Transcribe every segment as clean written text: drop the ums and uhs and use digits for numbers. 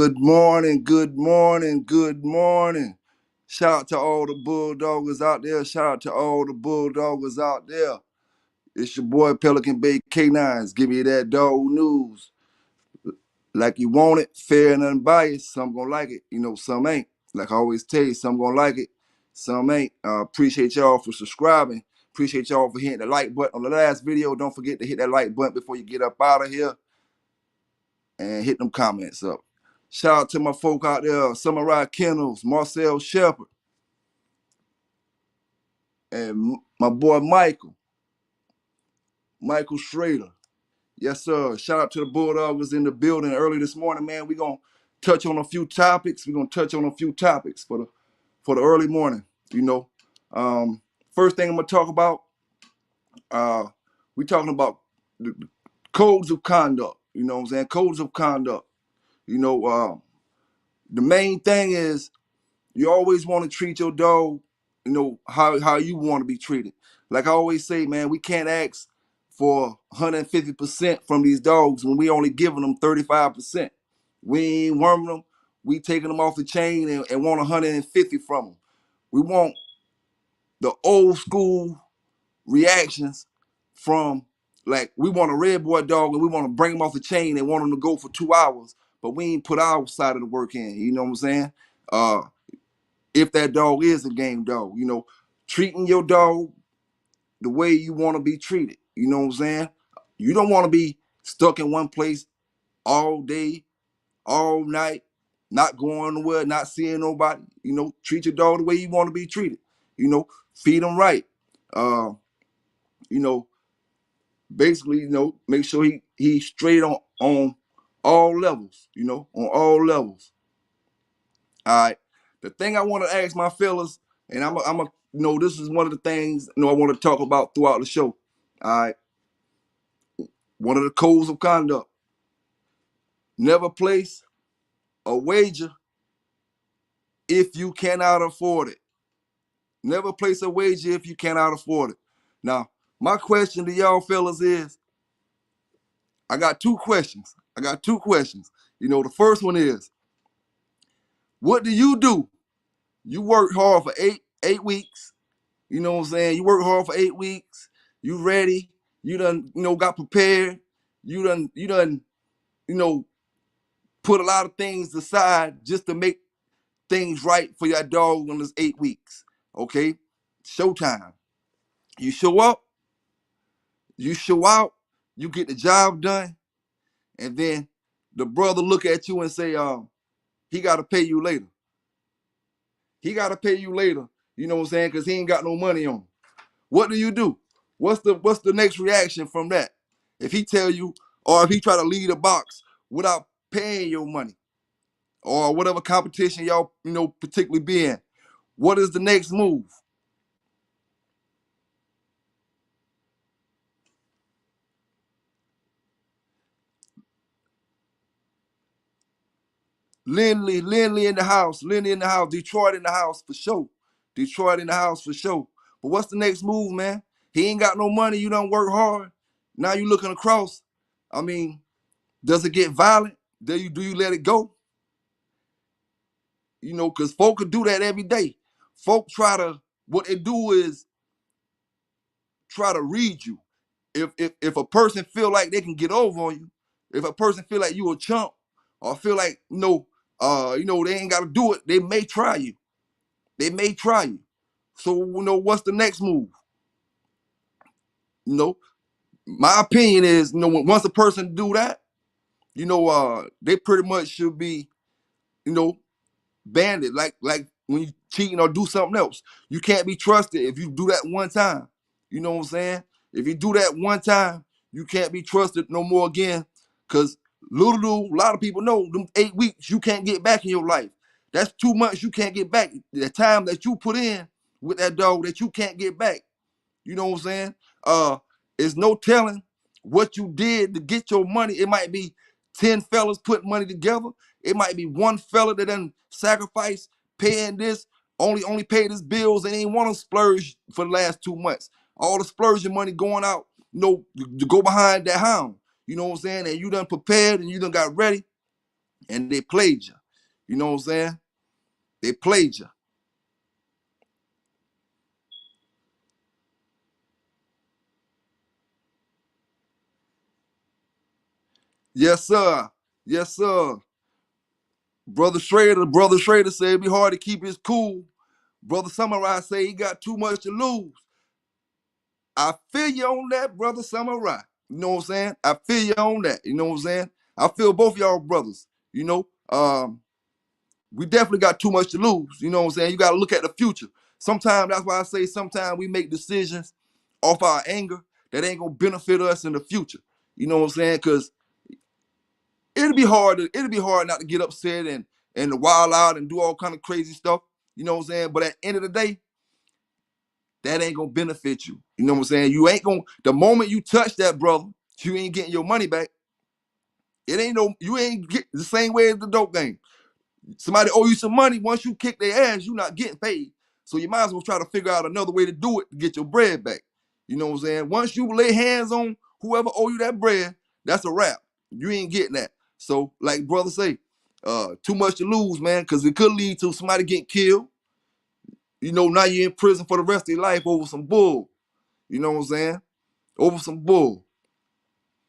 Good morning, good morning, good morning. Shout out to all the bulldoggers out there. Shout out to all the bulldoggers out there. It's your boy Pelican Bay Canines. Give me that dog news. Like you want it, fair and unbiased. Some gonna like it, some ain't. Like I always tell you, some gonna like it, some ain't. Appreciate y'all for subscribing. Appreciate y'all for hitting the like button on the last video. Don't forget to hit that like button before you get up out of here and hit them comments up. Shout out to my folk out there, Samurai Kennels, Marcel Shepard, and my boy Michael Schrader. Yes, sir. Shout out to the Bulldoggers in the building early this morning, man. We're gonna touch on a few topics. For the early morning, First thing I'm gonna talk about, we talking about the codes of conduct, you know what I'm saying? Codes of conduct. The main thing is you always want to treat your dog, how you want to be treated. Like I always say, man, we can't ask for 150% from these dogs when we only giving them 35%. We ain't worming them. We taking them off the chain and want 150 from them. We want the old school reactions from, like, we want a red boy dog and we want to bring him off the chain and want him to go for 2 hours, but we ain't put our side of the work in. You know what I'm saying? If that dog is a game dog, treating your dog the way you want to be treated. You know what I'm saying? You don't want to be stuck in one place all day, all night, not going nowhere, not seeing nobody. Treat your dog the way you want to be treated. Feed him right. Uh, you know, Basically, make sure he's straight on all levels. On all levels. All right. The thing I want to ask my fellas, and this is one of the things I want to talk about throughout the show. All right. One of the codes of conduct: never place a wager if you cannot afford it. Never place a wager if you cannot afford it. Now, my question to y'all fellas is, I got two questions. The first one is, what do you do? You work hard for eight weeks. You know what I'm saying? You work hard for 8 weeks. You ready? You done, got prepared. You done, you know, put a lot of things aside just to make things right for your dog on this 8 weeks. Okay? Showtime. You show up, you show out, you get the job done, and then the brother look at you and say, he gotta pay you later. He gotta pay you later, you know what I'm saying? Because he ain't got no money on him. What do you do? What's the next reaction from that? If he tell you, or if he try to leave the box without paying your money, or whatever competition y'all, particularly be in, what is the next move? Lindley in the house, Detroit in the house for sure. Detroit in the house for sure. But what's the next move, man? He ain't got no money, you don't work hard. Now you looking across. I mean, does it get violent? Do you let it go? Because folk could do that every day. Folk what they do is try to read you. If a person feel like they can get over on you, if a person feel like you a chump, or feel like, they ain't got to do it, they may try you. They may try you. So, what's the next move? My opinion is, once a person do that, they pretty much should be, you know, banded. Like when you cheating or do something else, you can't be trusted if you do that one time. You know what I'm saying? If you do that one time, you can't be trusted no more again. Cause little do a lot of people know, them 8 weeks you can't get back in your life. That's 2 months you can't get back. The time that you put in with that dog that you can't get back. You know what I'm saying? It's no telling what you did to get your money. It might be 10 fellas putting money together. It might be one fella that done sacrifice paying this, only paid his bills and ain't want to splurge for the last 2 months. All the splurging money going out, to go behind that hound. You know what I'm saying? And you done prepared and you done got ready. and they played you. You know what I'm saying? They played you. Yes, sir. Yes, sir. Brother Schrader said it'd be hard to keep his cool. Brother Samurai say he got too much to lose. I feel you on that, Brother Samurai. You know what I'm saying? I feel you on that. You know what I'm saying? I feel both y'all brothers. You know, we definitely got too much to lose. You know what I'm saying? You got to look at the future. Sometimes that's why I say sometimes we make decisions off our anger that ain't gonna benefit us in the future. You know what I'm saying? Because it'll be hard not to get upset and to wild out and do all kind of crazy stuff. You know what I'm saying? But at the end of the day, that ain't gonna benefit you. You know what I'm saying? You ain't gonna the moment you touch that brother, you ain't getting your money back. It ain't no you ain't get the same way as the dope game. Somebody owe you some money. Once you kick their ass, you not getting paid. So you might as well try to figure out another way to do it to get your bread back. You know what I'm saying? Once you lay hands on whoever owe you that bread, that's a wrap. You ain't getting that. So, like brother say, too much to lose, man, because it could lead to somebody getting killed. You know, now you're in prison for the rest of your life over some bull. You know what I'm saying? Over some bull.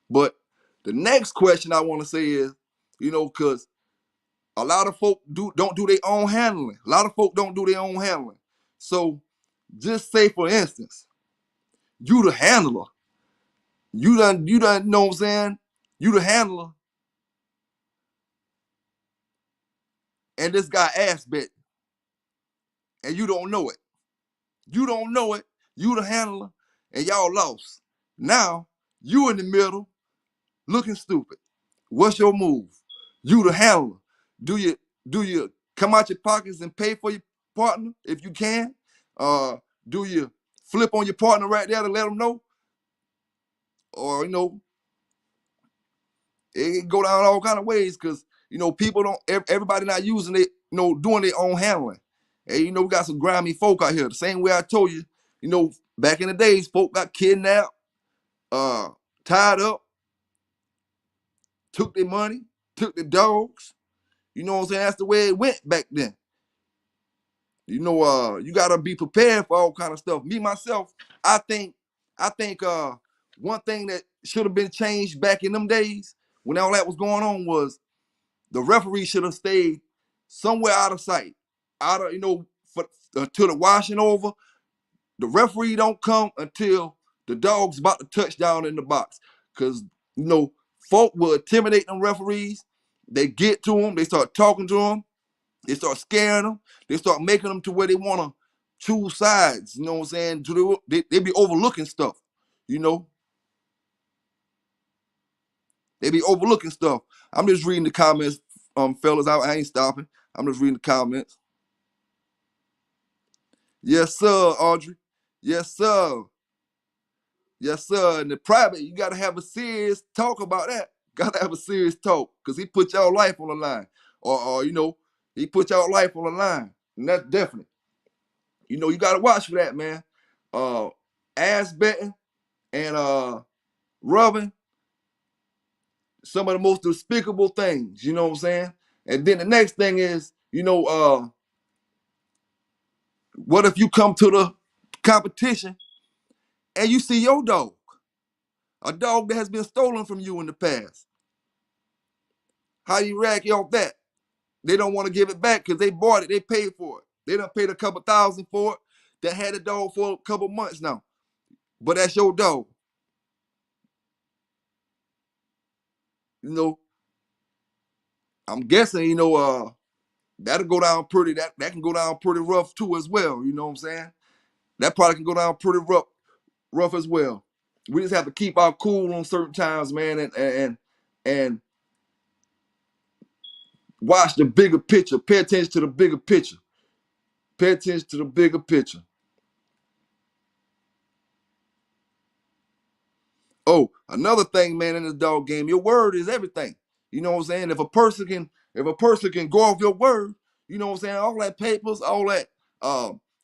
But the next question I want to say is, you know, because a lot of folk don't do their own handling. A lot of folk don't do their own handling. So just say, for instance, you the handler. You done know what I'm saying? You the handler, and this guy ass bet, and you don't know it. You don't know it. You the handler, and y'all lost. Now you in the middle, looking stupid. What's your move? You the handler. Do you do you come out your pockets and pay for your partner if you can? Do you flip on your partner right there to let them know? Or you know, it can go down all kind of ways because you know people don't everybody not using it, you know, doing their own handling. And you know, we got some grimy folk out here. The same way I told you, you know, back in the days, folk got kidnapped, uh, tied up, took their money, took the dogs. You know what I'm saying? That's the way it went back then. You know, you gotta be prepared for all kind of stuff. Me myself, I think, one thing that should have been changed back in them days when all that was going on was the referee should have stayed somewhere out of sight, out of until the washing over. The referee don't come until the dog's about to touch down in the box, cause you know folk will intimidate them referees. They get to them, they start talking to them, they start scaring them. They start making them to where they want to choose sides. You know what I'm saying? They be overlooking stuff. You know, they be overlooking stuff. I'm just reading the comments, fellas. I ain't stopping. I'm just reading the comments. Yes, sir, Audrey. Yes, sir. Yes, sir. In the private, you gotta have a serious talk about that. Gotta have a serious talk, cause he put y'all life on the line, or you know, he put y'all life on the line, and that's definitely. You know, you gotta watch for that, man. Uh, Ass betting and rubbing, some of the most despicable things. You know what I'm saying? And then the next thing is, you know, what if you come to the competition and you see your dog, a dog that has been stolen from you in the past? How do you react off that? They don't want to give it back because they bought it, they paid for it. They done paid a couple thousand for it. That had the dog for a couple months now, but that's your dog. You know, I'm guessing, you know, that'll go down pretty. That can go down pretty rough too as well. You know what I'm saying? That probably can go down pretty rough as well. We just have to keep our cool on certain times, man, and watch the bigger picture. Pay attention to the bigger picture. Pay attention to the bigger picture. Oh, another thing, man, in this dog game, your word is everything. You know what I'm saying? If a person can go off your word, you know what I'm saying? All that papers, all that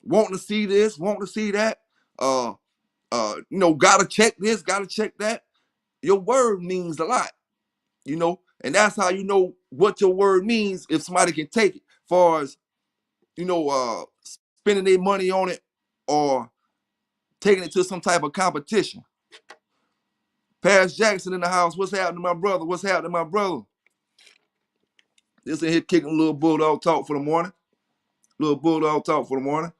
wanting to see this, wanting to see that, uh, you know, gotta check this, gotta check that. Your word means a lot, you know. And that's how you know what your word means if somebody can take it. Far as, spending their money on it or taking it to some type of competition. Pass Jackson in the house. What's happening, my brother? What's happening, my brother? Just in here kicking a little bulldog talk for the morning. Little bulldog talk for the morning.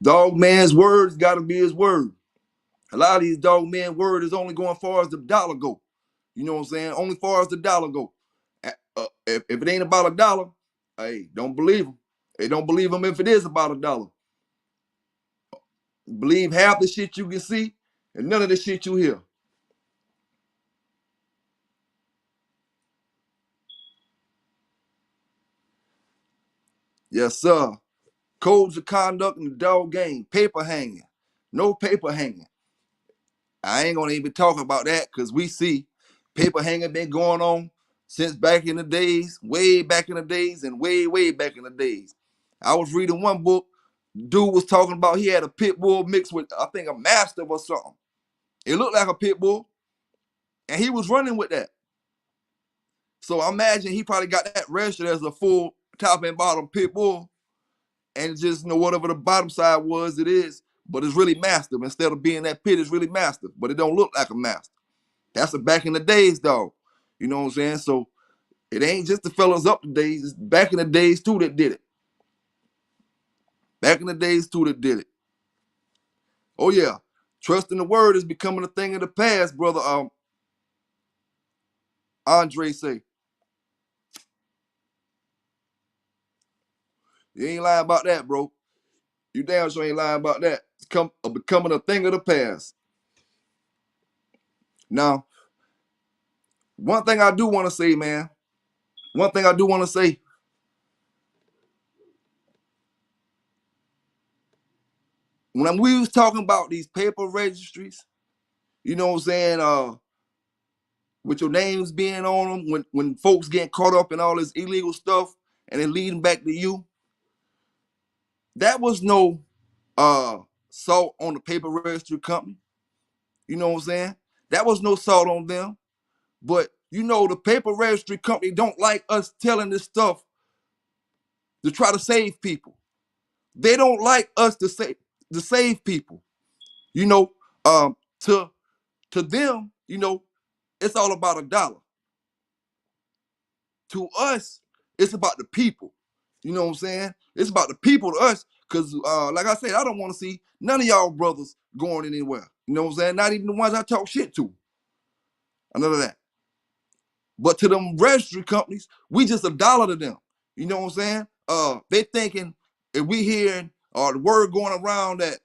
Dog man's words got to be his word. A lot of these dog man word is only going far as the dollar go. You know what I'm saying? Only far as the dollar go. If it ain't about $1, hey, don't believe them. Hey, don't believe them if it is about $1. Believe half the shit you can see and none of the shit you hear. Yes, sir. Codes of conduct in the dog game. Paper hanging. No paper hanging. I ain't gonna even talk about that because we see paper hanging been going on since back in the days, way back in the days, and way, way back in the days. I was reading one book. Dude was talking about he had a pit bull mixed with, I think, a mastiff or something. It looked like a pit bull, and he was running with that. So I imagine he probably got that registered as a full top and bottom pit bull, and just whatever the bottom side was, it is. But it's really mastiff. Instead of being that pit, it's really mastiff. But it don't look like a mastiff. That's a back in the days, dog. You know what I'm saying? So it ain't just the fellas up to days. It's back in the days too that did it. Back in the days too that did it. Oh yeah, trust in the word is becoming a thing of the past, brother. Andre say, you ain't lying about that, bro. You damn sure ain't lying about that. It's becoming a thing of the past. Now, one thing I do want to say, man. One thing I do want to say. When we was talking about these paper registries, you know what I'm saying? With your names being on them, when folks getting caught up in all this illegal stuff and then leading back to you, that was no salt on the paper registry company. You know what I'm saying? That was no salt on them. But the paper registry company don't like us telling this stuff to try to save people. They don't like us to save people. You know, to them, it's all about $1. To us, it's about the people. You know what I'm saying? It's about the people to us. Cause like I said, I don't want to see none of y'all brothers going anywhere. You know what I'm saying? Not even the ones I talk shit to. None of that. But to them registry companies, we just $1 to them. You know what I'm saying? They thinking if we hearing the word going around that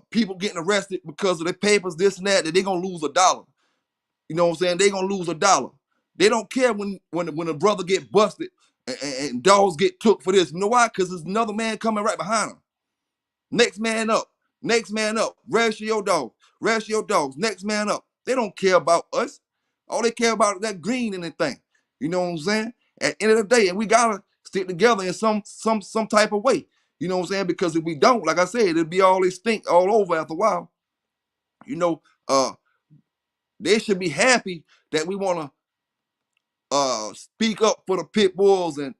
people getting arrested because of their papers, this and that they gonna lose $1. You know what I'm saying? They gonna lose $1. They don't care when a brother get busted and dogs get took for this. You know why? Because there's another man coming right behind them. Next man up. Next man up. Register your dog. Register your dogs. Next man up. They don't care about us. All they care about is that green and that thing. You know what I'm saying? At the end of the day, and we gotta stick together in some type of way. You know what I'm saying? Because if we don't, like I said, it'll be all this stink all over after a while. You know, they should be happy that we want to speak up for the pit bulls and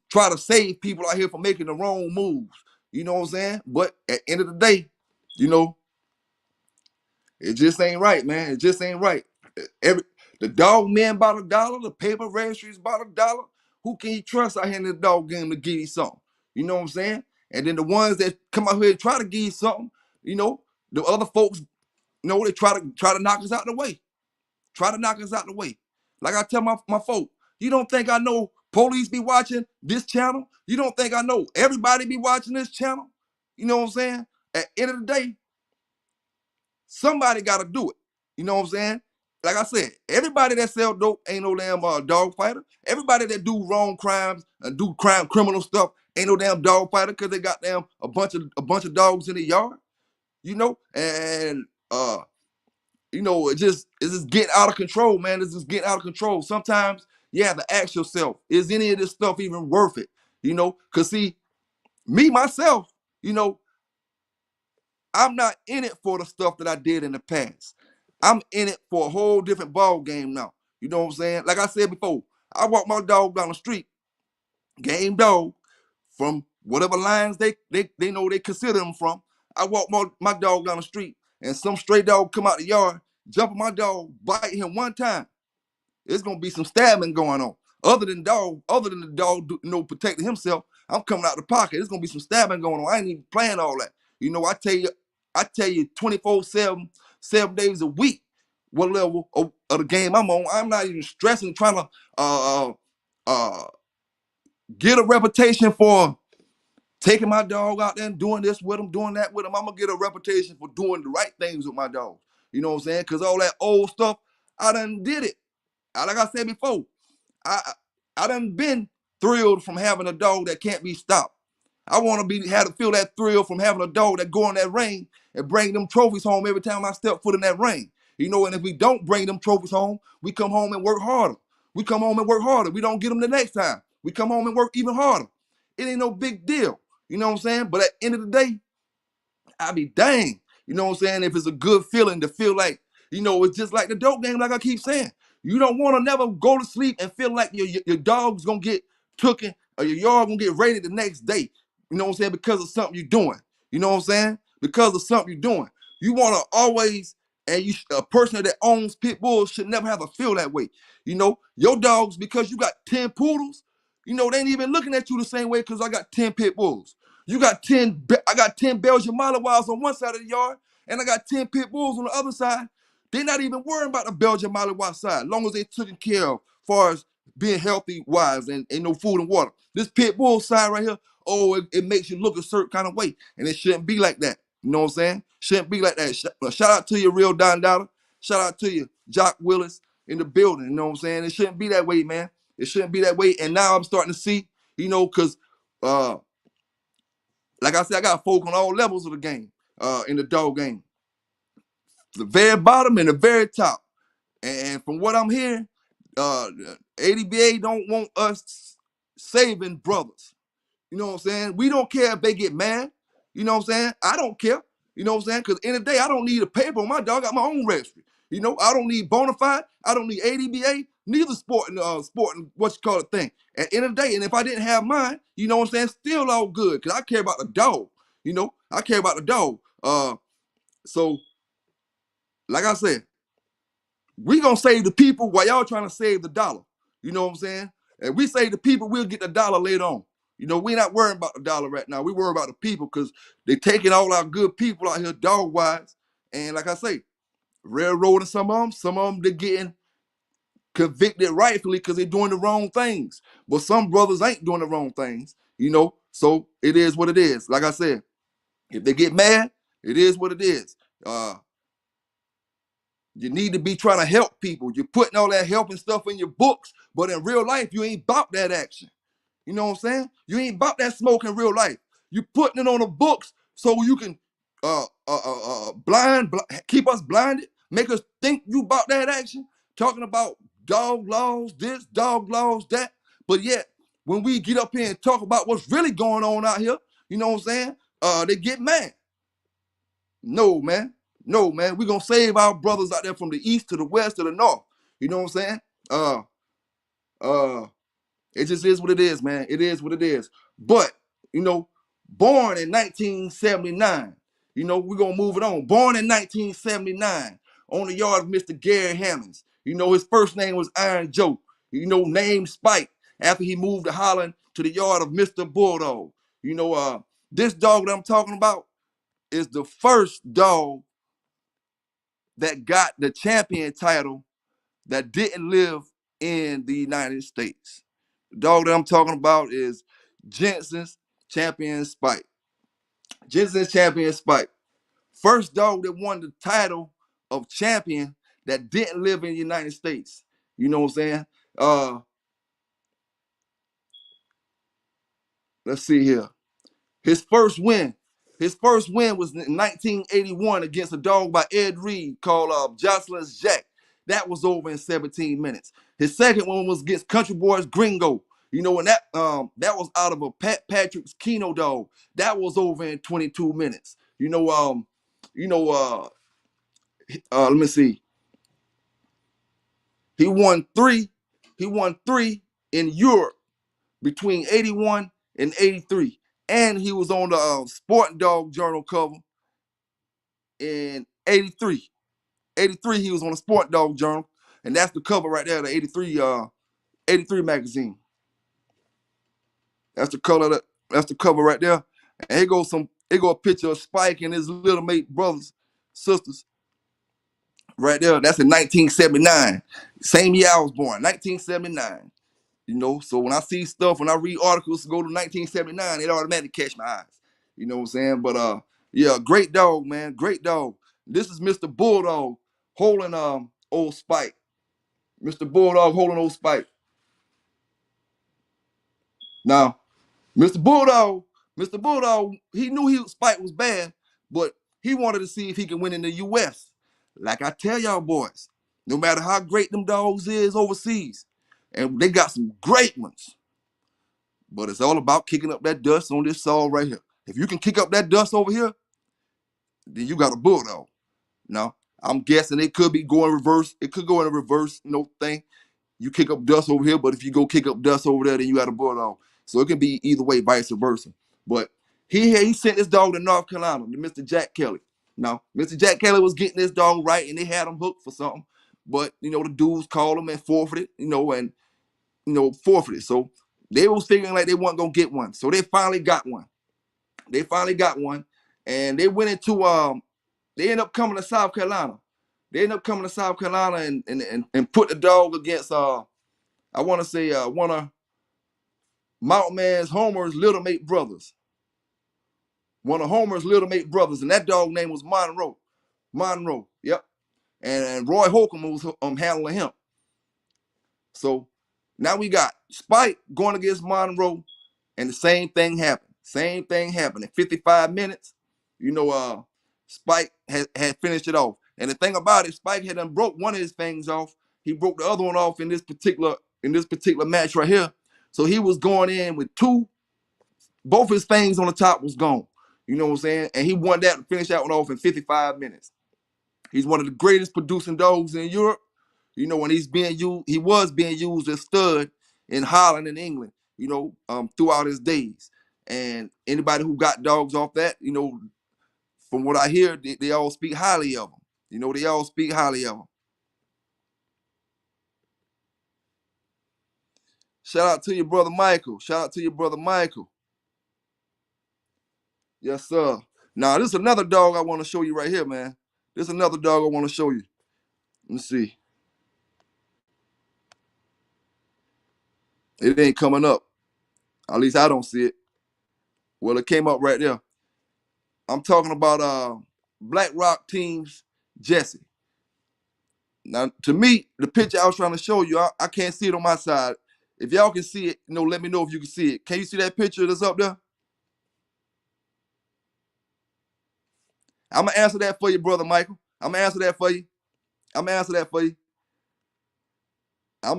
try to save people out here from making the wrong moves. You know what I'm saying? But at the end of the day, you know, it just ain't right, man. It just ain't right. The dog man about $1, the paper registry is about $1. Who can you trust out here in the dog game to give you something? You know what I'm saying? And then the ones that come out here and try to give you something, the other folks, they try to knock us out the way. Try to knock us out the way. Like I tell my folk, you don't think I know police be watching this channel? You don't think I know everybody be watching this channel? You know what I'm saying? At the end of the day, somebody got to do it. You know what I'm saying? Like I said, everybody that sell dope ain't no damn dog fighter. Everybody that do wrong crimes and do criminal stuff ain't no damn dog fighter because they got damn a bunch of dogs in the yard. And it's just getting out of control, man. It's just getting out of control. Sometimes you have to ask yourself, is any of this stuff even worth it? Because see, me, myself, I'm not in it for the stuff that I did in the past. I'm in it for a whole different ball game now. You know what I'm saying? Like I said before, I walk my dog down the street, game dog, from whatever lines they know they consider them from. I walk my dog down the street, and some stray dog come out the yard, jump on my dog, bite him one time. It's gonna be some stabbing going on. Other than the dog, protecting himself, I'm coming out the pocket. It's gonna be some stabbing going on. I ain't even playing all that. I tell you, 24/7, 7 days a week, what level of the game I'm on. I'm not even stressing trying to uh, get a reputation for taking my dog out there and doing this with him, doing that with him. I'm gonna get a reputation for doing the right things with my dog. You know what I'm saying? Because all that old stuff, I done did it. Like I said before, I I done been thrilled from having a dog that can't be stopped. I want to have to feel that thrill from having a dog that go in that ring and bring them trophies home every time I step foot in that ring. And if we don't bring them trophies home, we come home and work harder. We come home and work harder. We don't get them the next time. We come home and work even harder. It ain't no big deal. You know what I'm saying? But at the end of the day, I be dang. You know what I'm saying? If it's a good feeling to feel like, it's just like the dope game, like I keep saying. You don't want to never go to sleep and feel like your dog's gonna get tooken or your yard gonna get raided the next day. You know what I'm saying? Because of something you're doing. You know what I'm saying? Because of something you're doing. You want to always, and a person that owns pit bulls should never have to feel that way. Your dogs, because you got 10 poodles, they ain't even looking at you the same way because I got 10 pit bulls. I got 10 Belgian Malinois on one side of the yard, and I got 10 pit bulls on the other side. They're not even worrying about the Belgian Malinois side, as long as they taken care of, as far as being healthy wise and no food and water. This pit bull side right here, it makes you look a certain kind of way, and it shouldn't be like that. You know what I'm saying? Shouldn't be like that. Shout out to you, Real Don Dollar. Shout out to you, Jock Willis in the building. You know what I'm saying? It shouldn't be that way, man. It shouldn't be that way. And now I'm starting to see, because like I said, I got folk on all levels of the game, in the dog game. The very bottom and the very top. And from what I'm hearing, ADBA don't want us saving brothers. You know what I'm saying? We don't care if they get mad. You know what I'm saying? I don't care. You know what I'm saying? Because in the day, I don't need a paper on my dog. I got my own registry. I don't need bona fide. I don't need ADBA. Neither sporting what you call it thing. At the end of the day, and if I didn't have mine, you know what I'm saying? Still all good. Because I care about the dog. I care about the dog. So, like I said, we gonna save the people while y'all trying to save the dollar. You know what I'm saying? And we save the people, we'll get the dollar later on. We're not worrying about the dollar right now. We worry about the people because they taking all our good people out here dog wise. And like I say, railroading some of them they're getting convicted rightfully because they're doing the wrong things. But some brothers ain't doing the wrong things. So it is what it is. Like I said, if they get mad, it is what it is. You need to be trying to help people. You're putting all that helping stuff in your books, but in real life, you ain't about that action. You know what I'm saying? You ain't about that smoke in real life. You putting it on the books so you can keep us blinded, make us think you about that action, talking about dog laws, this, dog laws, that. But yet, when we get up here and talk about what's really going on out here, you know what I'm saying? They get mad. No, man. No, man. We're gonna save our brothers out there from the east to the west to the north. You know what I'm saying? Uh uh it just is what it is, man. It is what it is. But, born in 1979, we're gonna move it on. Born in 1979 on the yard of Mr. Gary Hammonds. His first name was Iron Joe. Named Spike after he moved to Holland to the yard of Mr. Bulldog. This dog that I'm talking about is the first dog that got the champion title that didn't live in the United States. The dog that I'm talking about is Jensen's Champion Spike. Jensen's Champion Spike. First dog that won the title of champion that didn't live in the United States. You know what I'm saying? Let's see here. His first win was in 1981 against a dog by Ed Reed called Jocelyn's Jack. That was over in 17 minutes. His second one was against Country Boys Gringo. And that was out of a Pat Patrick's Keno dog. That was over in 22 minutes. Let me see. He won three. He won three in Europe between 81 and 83. And he was on the Sport Dog Journal cover in 83. 83, he was on the Sport Dog Journal. And that's the cover right there, the 83 magazine. That's the color that's the cover right there. And here goes a picture of Spike and his little mate brothers, sisters. Right there. That's in 1979. Same year I was born, 1979. You know, so when I see stuff, when I read articles go to 1979, it automatically catch my eyes. You know what I'm saying? But yeah, great dog, man. Great dog. This is Mr. Bulldog holding old Spike. Mr. Bulldog holding old Spike. Now, Mr. Bulldog, he knew Spike was bad, but he wanted to see if he can win in the US. Like I tell y'all boys, no matter how great them dogs is overseas, and they got some great ones, but it's all about kicking up that dust on this soil right here. If you can kick up that dust over here, then you got a bulldog. Now, I'm guessing it could be going reverse. It could go in a reverse, thing. You kick up dust over here, but if you go kick up dust over there, then you got a bulldog. So it can be either way, vice versa. But he sent this dog to North Carolina, to Mr. Jack Kelly. Now, Mr. Jack Kelly was getting this dog right, and they had him hooked for something. But, the dudes called him and forfeited, forfeited. So they was figuring like they weren't going to get one. So they finally got one. And they went into, they ended up coming to South Carolina. And put the dog against, I want to say, one of Mountain Man's Homer's little mate brothers. One of Homer's little mate brothers. And that dog name was Monroe. Monroe, yep. And Roy Holcomb was handling him. So now we got Spike going against Monroe, and the same thing happened. In 55 minutes, Spike had finished it off. And the thing about it, Spike had done broke one of his fangs off. He broke the other one off in this particular match right here. So he was going in with both his fangs on the top was gone. You know what I'm saying? And he won that and finished that one off in 55 minutes. He's one of the greatest producing dogs in Europe. When he was being used as stud in Holland and England, throughout his days. And anybody who got dogs off that, from what I hear, they all speak highly of him. They all speak highly of him. Shout out to your brother Michael. Yes, sir. Now, this is another dog I want to show you right here, man. This is another dog I want to show you. Let me see. It ain't coming up. At least I don't see it. Well, it came up right there. I'm talking about Black Rock Team's Jesse. Now, to me, the picture I was trying to show you, I can't see it on my side. If y'all can see it, let me know if you can see it. Can you see that picture that's up there? I'm going to answer that for you, Brother Michael. I'm going to answer that for you. I'm going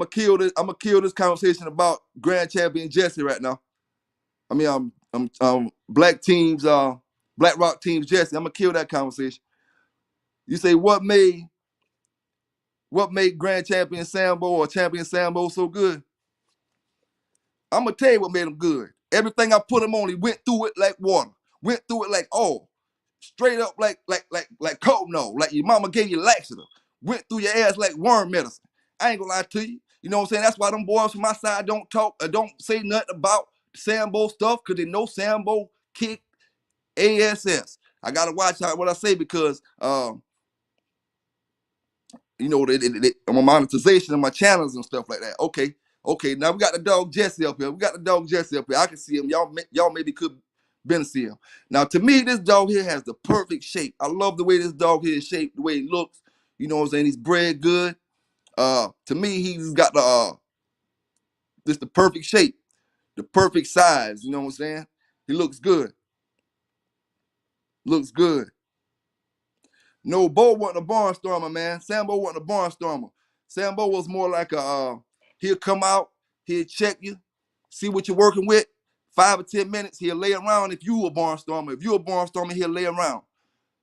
to kill this conversation about Grand Champion Jesse right now. I mean, Black Rock Team's Jesse. I'm going to kill that conversation. You say, what made Grand Champion Sambo or Champion Sambo so good? I'm going to tell you what made him good. Everything I put him on, he went through it like water. Went through it like oil. Straight up like cold no. Like your mama gave you laxative. Went through your ass like worm medicine. I ain't gonna lie to you. You know what I'm saying? That's why them boys from my side don't talk or don't say nothing about Sambo stuff, because they know Sambo kicked ASS. I gotta watch what I say because my monetization of my channels and stuff like that. Okay. Now we got the dog Jesse up here. I can see him. Y'all maybe could see him. Now, to me, this dog here has the perfect shape. I love the way this dog here is shaped, the way he looks. You know what I'm saying? He's bred good. To me, he's got the perfect shape, the perfect size. You know what I'm saying? He looks good. No, Bo wasn't a barnstormer, man. Sambo wasn't a barnstormer. Sambo was more like he'll come out, he'll check you, see what you're working with. 5 or 10 minutes, he'll lay around if you a barnstormer. If you're a barnstormer, he'll lay around.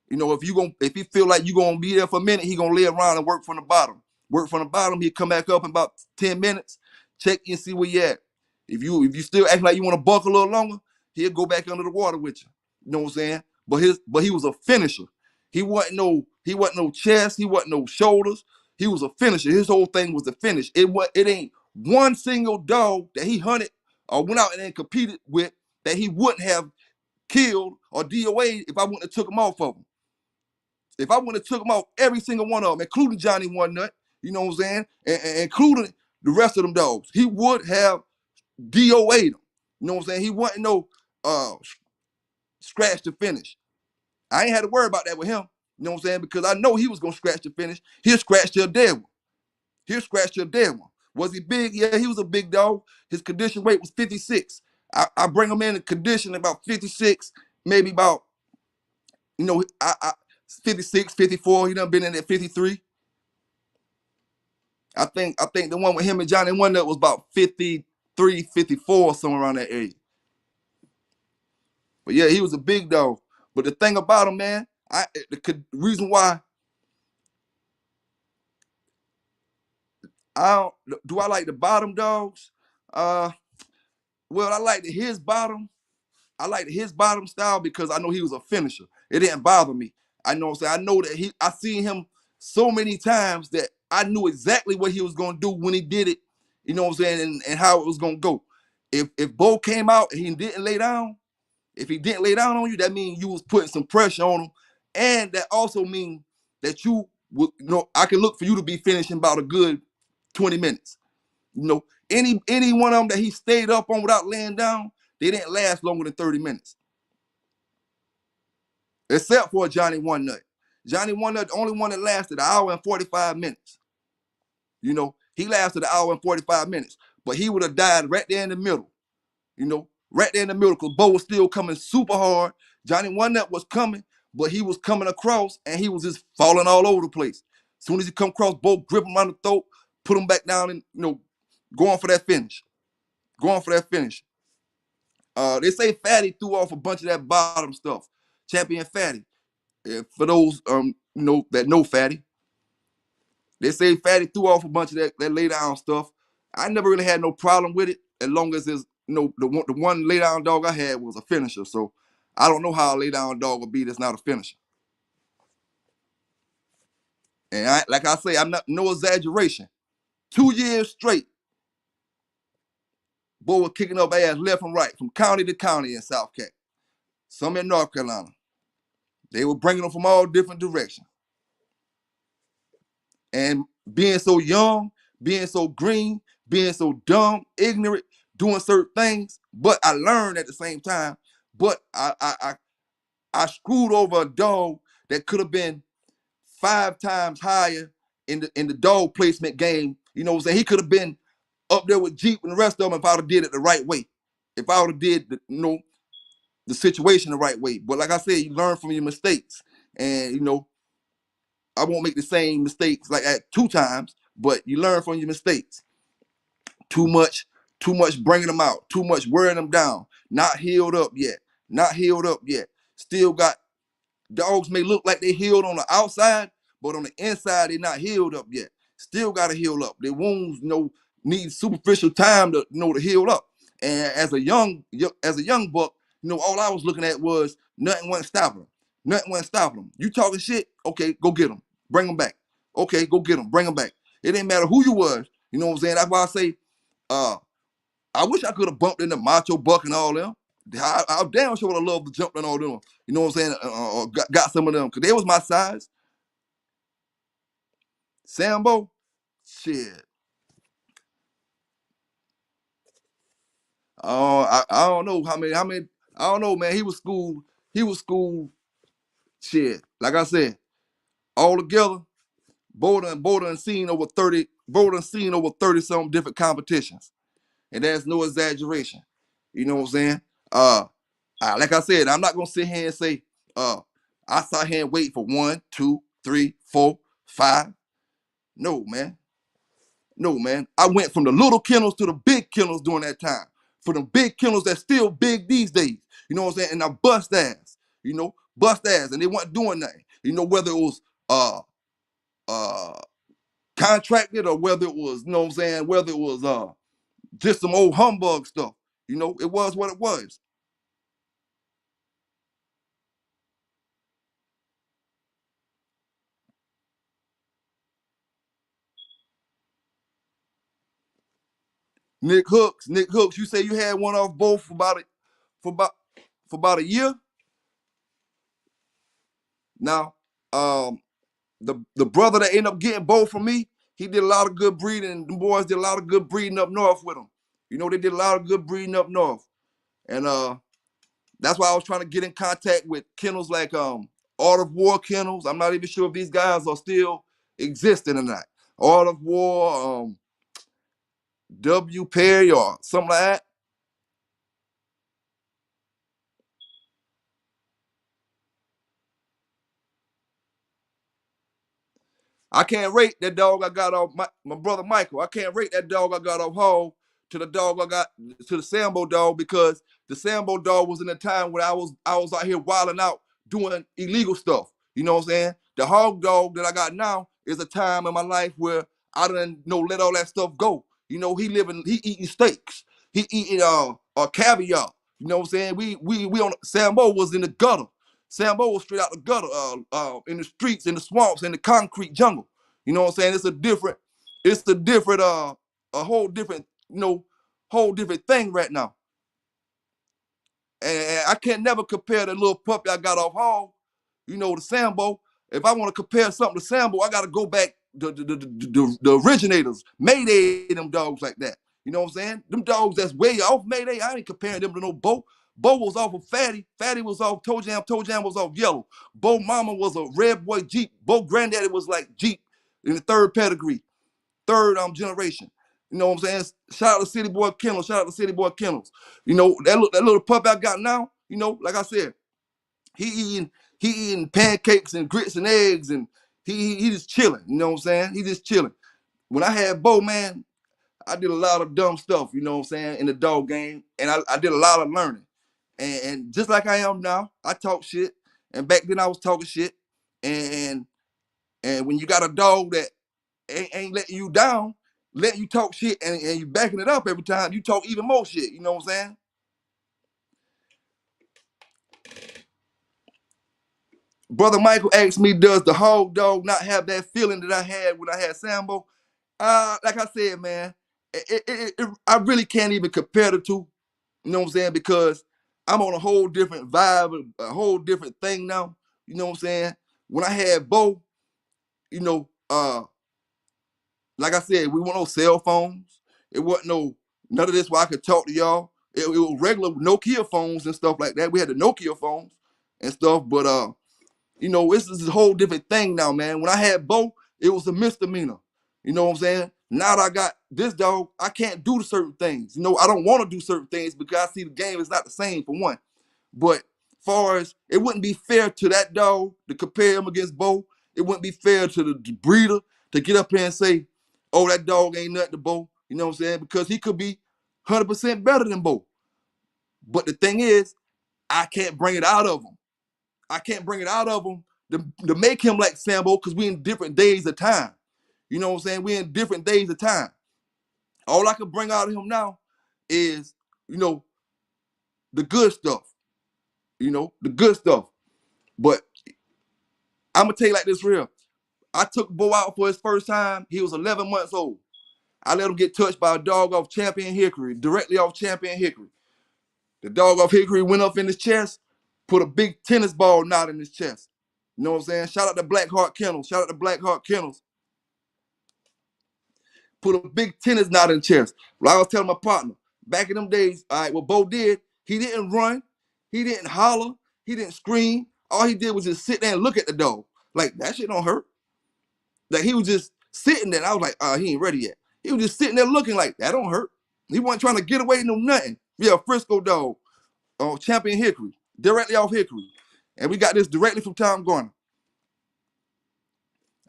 If he feel like you're gonna be there for a minute, he gonna lay around and work from the bottom. Work from the bottom. He'll come back up in about 10 minutes, check you and see where you at. If you still acting like you want to buck a little longer, he'll go back under the water with you. You know what I'm saying? But he was a finisher. He wasn't no chest, he wasn't no shoulders. He was a finisher. His whole thing was the finish. It ain't one single dog that he hunted or went out and then competed with that he wouldn't have killed or DOA'd if I wouldn't have took him off of him. If I wouldn't have took him off every single one of them, including Johnny One Nut, you know what I'm saying, and including the rest of them dogs, he would have DOA'd them. You know what I'm saying? He wasn't no scratch to finish. I ain't had to worry about that with him. You know what I'm saying? Because I know he was gonna scratch to finish. He'll scratch to a dead one. He'll scratch to a dead one. Was he big? Yeah, he was a big dog. His condition weight was 56. I bring him in a condition about 56, maybe about, 56, 54. He done been in at 53. I think the one with him and Johnny One that was about 53, 54, somewhere around that area. But yeah, he was a big dog. But the thing about him, man, the reason why I don't do I like the bottom dogs? Well, I like his bottom. I like his bottom style because I know he was a finisher. It didn't bother me. I know what I'm saying. I know that I seen him so many times that I knew exactly what he was gonna do when he did it, you know what I'm saying, and how it was gonna go. If Bo came out and he didn't lay down, if he didn't lay down on you, that means you was putting some pressure on him. And that also means that you would, I can look for you to be finishing about a good 20 minutes. Any one of them that he stayed up on without laying down, they didn't last longer than 30 minutes. Except for Johnny One Nut. Johnny One Nut, the only one that lasted an hour and 45 minutes. He lasted an hour and 45 minutes. But he would have died right there in the middle. Right there in the middle, because Bo was still coming super hard. Johnny One Nut was coming, but he was coming across and he was just falling all over the place. As soon as he come across, Bo grip him on the throat, put him back down and, going for that finish. Going for that finish. They say Fatty threw off a bunch of that bottom stuff. Champion Fatty. For those that know Fatty, they say Fatty threw off a bunch of that lay down stuff. I never really had no problem with it as long as it's the one lay down dog I had was a finisher. So I don't know how a lay down dog would be that's not a finisher. And like I say, I'm not no exaggeration. 2 years straight, boy was kicking up ass left and right from county to county in South Cat. Some in North Carolina. They were bringing them from all different directions. And being so young, being so green, being so dumb, ignorant, doing certain things, but I learned at the same time. But I screwed over a dog that could have been 5 times higher in the dog placement game. You know what I'm saying? He could have been up there with Jeep and the rest of them if I would have did it the right way. If I would have did the situation the right way. But like I said, you learn from your mistakes. And I won't make the same mistakes like that 2 times, but you learn from your mistakes. Too much bringing them out, too much wearing them down, not healed up yet, Still got dogs may look like they healed on the outside, but on the inside they're not healed up yet. Still got to heal up. Their wounds, need superficial time to heal up. And as a young buck, all I was looking at was nothing wasn't stopping them. Nothing wasn't stopping them. You talking shit? Okay, go get them. Bring them back. Okay, go get them. Bring them back. It didn't matter who you was. You know what I'm saying? That's why I say, I wish I could have bumped into Macho Buck and all them. I damn sure would have loved to jump in all them. You know what I'm saying? Got some of them because they was my size. Sambo, shit. I don't know how many. I don't know, man. He was school. Shit. Like I said, all together, Boulder and seen over 30. Boulder and seen over 30 some different competitions, and that's no exaggeration. You know what I'm saying? Like I said, I'm not gonna sit here and say, I sat here and wait for 1, 2, 3, 4, 5. No, man. No, man. I went from the little kennels to the big kennels during that time. For the big kennels that's still big these days. You know what I'm saying? And I bust ass. Bust ass. And they weren't doing nothing. Whether it was contracted or whether it was, you know what I'm saying, whether it was just some old humbug stuff. You know, it was what it was. Nick Hooks, you say you had one off both for about for about a year. Now, the brother that ended up getting both from me, he did a lot of good breeding. The boys did a lot of good breeding up north with him. You know, they did a lot of good breeding up north. And that's why I was trying to get in contact with kennels like Art of War Kennels. I'm not even sure if these guys are still existing or not. Art of War, W. Perry or something like that. I can't rate that dog I got off my brother Michael. I can't rate that dog I got off Hall to the dog I got to the Sambo dog because the Sambo dog was in a time when I was out here wilding out doing illegal stuff. You know what I'm saying? The hog dog that I got now is a time in my life where I didn't let all that stuff go. You know, he eating steaks. He eating caviar. You know what I'm saying? We on Sambo was in the gutter. Sambo was straight out the gutter, in the streets, in the swamps, in the concrete jungle. You know what I'm saying? A whole different, whole different thing right now. And I can never compare the little puppy I got off hog, the Sambo. If I want to compare something to Sambo, I got to go back to the originators, Mayday, them dogs like that. You know what I'm saying? Them dogs that's way off Mayday, I ain't comparing them to no Bo. Bo was off of Fatty. Fatty was off Toe Jam. Toe Jam was off Yellow. Bo Mama was a red boy Jeep. Bo Granddaddy was like Jeep in the third pedigree, third generation. You know what I'm saying? Shout out to City Boy Kennels. Shout out to City Boy Kennels. You know, that little pup I got now, like I said, he eating he eating pancakes and grits and eggs and he just chilling. You know what I'm saying? He just chilling. When I had Bo, man, I did a lot of dumb stuff, you know what I'm saying, in the dog game. And I did a lot of learning. And just like I am now, I talk shit. And back then I was talking shit. And and when you got a dog that ain't letting you down, letting you talk shit and you backing it up every time, you talk even more shit, you know what I'm saying? Brother Michael asked me, does the hog dog not have that feeling that I had when I had Sambo? Like I said, man, I really can't even compare the two, you know what I'm saying? Because I'm on a whole different vibe, a whole different thing now, you know what I'm saying? When I had Bo, you know, like I said, we weren't no cell phones. It wasn't none of this where I could talk to y'all. It was regular Nokia phones and stuff like that. We had the Nokia phones and stuff, but this is a whole different thing now, man. When I had Bo, it was a misdemeanor. You know what I'm saying? Now that I got this dog, I can't do certain things. I don't want to do certain things because I see the game is not the same for one. But far as it wouldn't be fair to that dog to compare him against Bo. It wouldn't be fair to the breeder to get up here and say, oh, that dog ain't nothing to Bo. You know what I'm saying? Because he could be 100% better than Bo. But the thing is, I can't bring it out of him. I can't bring it out of him to make him like Sambo because we in different days of time. You know what I'm saying? We in different days of time. All I can bring out of him now is, the good stuff. The good stuff. But I'm gonna tell you like this real. I took Bo out for his first time. He was 11 months old. I let him get touched by a dog off Champion Hickory, directly off Champion Hickory. The dog off Hickory went up in his chest, put a big tennis ball knot in his chest. You know what I'm saying? Shout out to Black Heart Kennels. Shout out to Black Heart Kennels. Put a big tennis knot in the chest. Like I was telling my partner, back in them days, all right, what Bo did, he didn't run, he didn't holler, he didn't scream. All he did was just sit there and look at the dog. Like, that shit don't hurt. Like, he was just sitting there. And I was like, he ain't ready yet. He was just sitting there looking like, that don't hurt. He wasn't trying to get away, no nothing. Yeah, Frisco dog, Champion Hickory, directly off Hickory. And we got this directly from Tom Garner.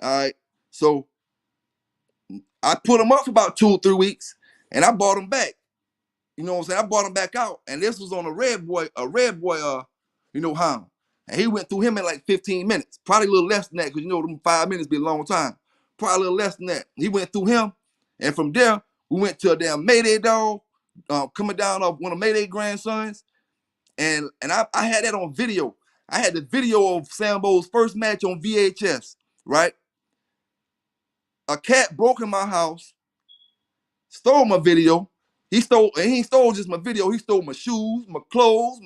All right. So I put him up for about 2 or 3 weeks, and I bought him back. You know what I'm saying? I bought him back out, and this was on a red boy, hound. And he went through him in like 15 minutes, probably a little less than that, because them 5 minutes be a long time. probably a little less than that. He went through him, and from there, we went to a damn Mayday dog, coming down off one of Mayday grandsons, and I had that on video. I had the video of Sambo's first match on VHS, right? A cat broke in my house, stole my video. He ain't stole just my video. He stole my shoes, my clothes,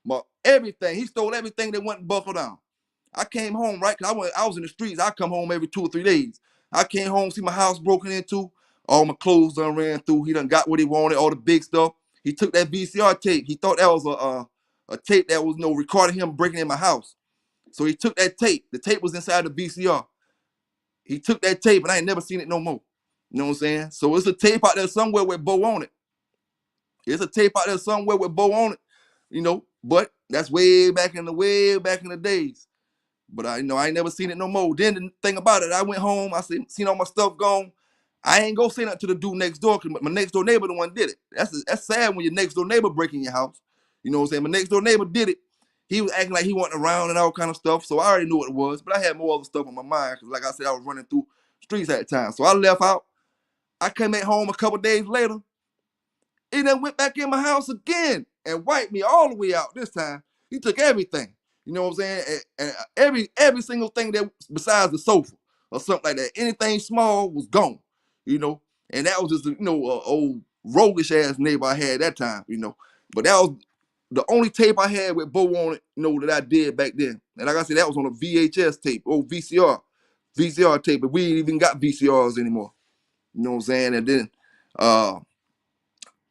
my everything. He stole everything that wasn't buckled down. I came home, right? Cause I was in the streets. I come home every 2 or 3 days. I came home, see my house broken into, all my clothes done ran through. He done got what he wanted, all the big stuff. He took that VCR tape. He thought that was a tape that was recording him breaking in my house. So he took that tape. The tape was inside the VCR. He took that tape, and I ain't never seen it no more. You know what I'm saying? So it's a tape out there somewhere with Bo on it. It's a tape out there somewhere with Bo on it, but that's way back in the days. But I ain't never seen it no more. Then the thing about it, I went home, I seen all my stuff gone. I ain't go say nothing to the dude next door, because my next door neighbor the one did it. That's sad when your next door neighbor break in your house. You know what I'm saying? My next door neighbor did it. He was acting like he wasn't around and all kind of stuff, so I already knew what it was. But I had more other stuff on my mind, because like I said, I was running through streets at the time. So I left out. I came at home a couple days later. He then went back in my house again and wiped me all the way out this time. He took everything. You know what I'm saying? And every single thing that besides the sofa or something like that, anything small was gone. And that was just a old roguish ass neighbor I had that time. But that was the only tape I had with Bo on it. That I did back then. And like I said, that was on a VHS tape, old VCR tape. But we ain't even got VCRs anymore. You know what I'm saying? And then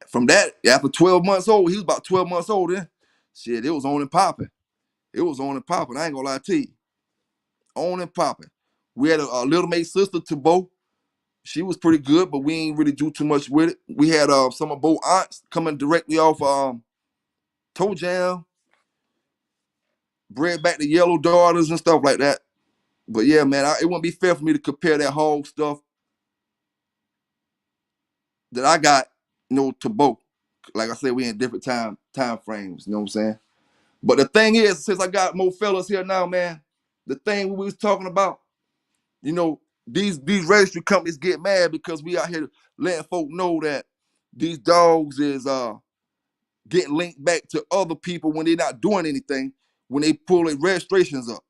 from that, after 12 months old, he was about 12 months old then. Shit, it was on and popping. It was on and popping. I ain't gonna lie to you. On and popping. We had a little mate sister to Bo. She was pretty good, but we ain't really do too much with it. We had some of Bo aunts coming directly off Toe Jam, bred back the Yellow Daughters and stuff like that. But yeah, man, it wouldn't be fair for me to compare that whole stuff that I got, to Bo. Like I said, we in different time frames. You know what I'm saying? But the thing is, since I got more fellas here now, man, the thing we was talking about, these registry companies get mad because we out here letting folk know that these dogs is getting linked back to other people when they're not doing anything, when they pull their registrations up.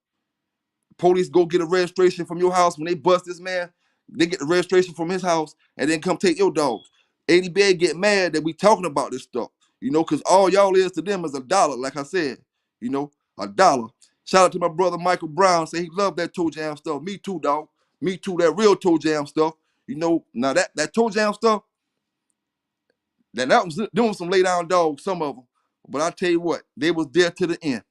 Police go get a registration from your house. When they bust this man, they get the registration from his house and then come take your dogs. ADBA get mad that we talking about this stuff, because all y'all is to them is $1, like I said, $1. Shout out to my brother Michael Brown, say he loved that Toe Jam stuff. Me too, dog. Me too, that real Toe Jam stuff. Now that Toe Jam stuff, that was doing some lay down dogs, some of them. But I tell you what, they was there to the end.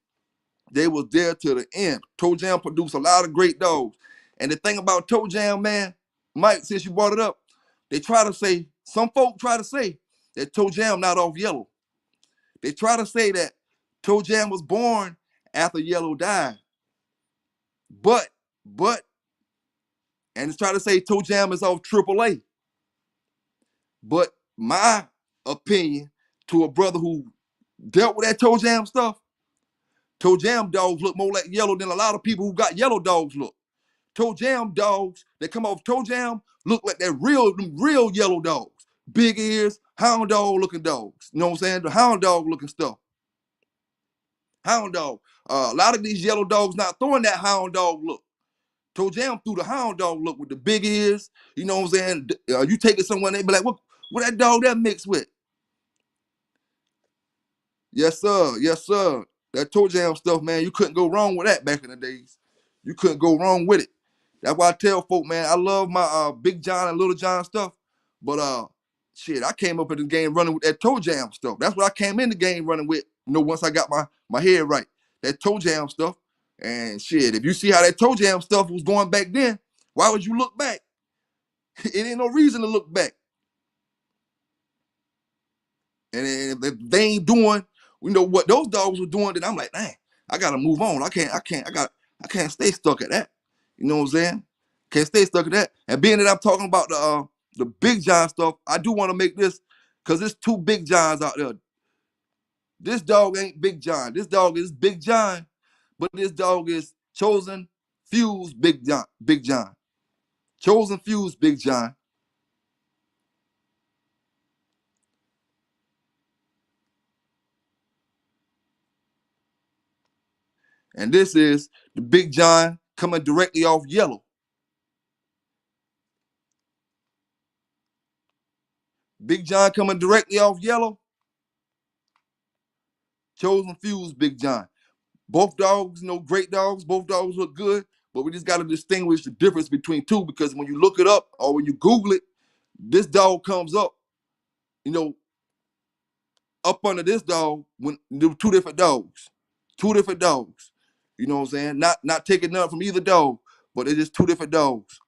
They was there to the end. Toe Jam produced a lot of great dogs. And the thing about Toe Jam, man, Mike, since you brought it up, some folk try to say that Toe Jam not off Yellow. They try to say that Toe Jam was born after Yellow died. But, and it's trying to say Toe Jam is off AAA. But my opinion, to a brother who dealt with that Toe Jam stuff, Toe Jam dogs look more like Yellow than a lot of people who got Yellow dogs look. Toe Jam dogs that come off Toe Jam look like that real Yellow dogs. Big ears, hound dog looking dogs. You know what I'm saying? The hound dog looking stuff. Hound dog. A lot of these Yellow dogs not throwing that hound dog look. Toe Jam threw the hound dog look with the big ears. You know what I'm saying? You take it somewhere and they be like, what that dog that mixed with? Yes, sir. Yes, sir. That Toe Jam stuff, man, you couldn't go wrong with that back in the days. You couldn't go wrong with it. That's why I tell folk, man, I love my Big John and Little John stuff. But shit, I came up in the game running with that Toe Jam stuff. That's what I came in the game running with, once I got my head right. That Toe Jam stuff. And shit, if you see how that Toe Jam stuff was going back then, why would you look back? It ain't no reason to look back. And if they ain't doing, what those dogs were doing, then I'm like, dang, I gotta move on. I can't stay stuck at that. You know what I'm saying? Can't stay stuck at that. And being that I'm talking about the Big John stuff, I do want to make this, because there's 2 Big Johns out there. This dog ain't Big John. This dog is Big John, but this dog is Chosen Fuse Big John. Big John. Chosen Fuse, Big John. And this is the Big John coming directly off yellow. Big John coming directly off yellow. Chosen Fuse, Big John. Both dogs, great dogs. Both dogs look good, but we just got to distinguish the difference between two, because when you look it up or when you Google it, this dog comes up, you know, up under this dog when there were two different dogs. Two different dogs. You know what I'm saying? Not taking nothing from either dog, but it's just two different dogs.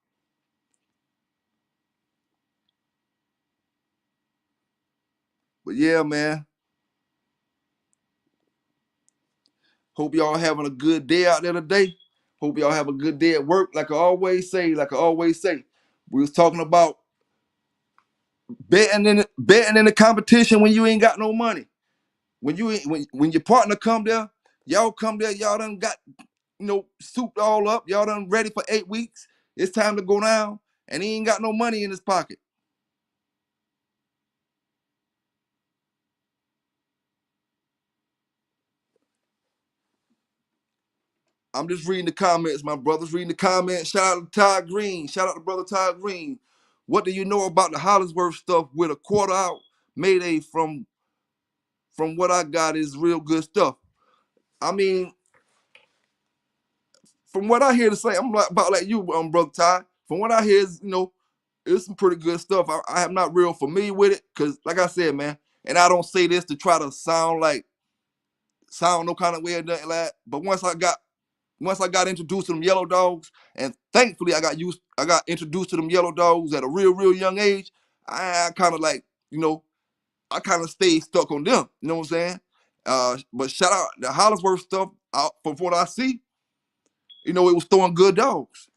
But yeah, man. Hope y'all having a good day out there today. Hope y'all have a good day at work. Like I always say, we was talking about betting in the competition when you ain't got no money. When your partner come there, y'all come there, y'all done got souped all up, y'all done ready for 8 weeks. It's time to go down, and he ain't got no money in his pocket. I'm just reading the comments, my brothers. Reading the comments. Shout out to Todd Green. Shout out to brother Todd Green. What do you know about the Hollisworth stuff with a quarter out Mayday from what I got is real good stuff. I mean, from what I hear to say, I'm about like you, brother Todd. From what I hear is, it's some pretty good stuff. I am not real familiar with it because, like I said, man, and I don't say this to try to sound no kind of way or nothing like that. But once I got introduced to them yellow dogs, and thankfully I got introduced to them yellow dogs at a real young age. I kind of I kind of stayed stuck on them. You know what I'm saying? But shout out the Hollisworth stuff. From what I see, it was throwing good dogs